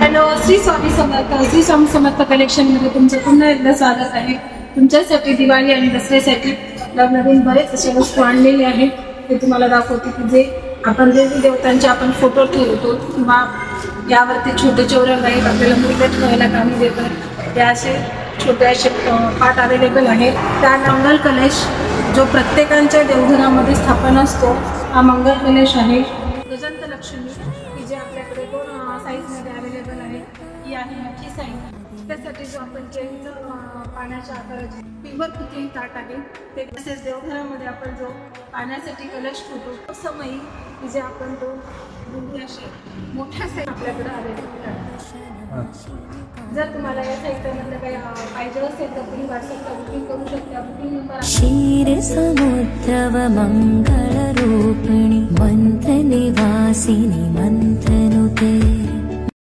Hello, Shri Swami Samarth. Shri Swami Samarth कलेक्शनमध्ये तुमचं पुन्हा एकदा स्वागत आहे. तुमच्यासाठी दिवाळी आणि दसऱ्यासाठी नवीन बरेच अशा वस्तू आणलेले आहेत. ते तुम्हाला दाखवते की जे आपण देवी देवतांचे आपण फोटो ठेवतो किंवा यावरती छोटे चौरंग आहेत आपल्याला मुलीला ठेवायला कामी देतात. त्या असे छोटे असे पाट अवेलेबल आहेत. त्या मंगल कलश जो प्रत्येकांच्या देवघरामध्ये स्थापन असतो हा मंगल कलश आहे. गजंत लक्ष्मी की जे आपल्याकडे 2 साईजमध्ये अवेलेबल आहे. ही आहे मोठी साईज. त्यासाठी जो आपण केळीचं पाण्याच्या आकाराचे पिंबर पुती ताट आहे ते. तसेच देवघरामध्ये आपण जो पाण्यासाठी कलश ठेवतो तो समयी की जे आपण तो असे मोठ्या साईज आपल्याकडे अवेलेबल आहे. जर तुम्हाला या साहित्यामधलं काही पाहिजे असेल तर तुम्ही व्हॉट्सअपला बुकिंग करू शकता. बुकिंग नंबर क्षीर समुद्रव मंगल रूपिणी मंत्र निवासिनी मंत्रनुते.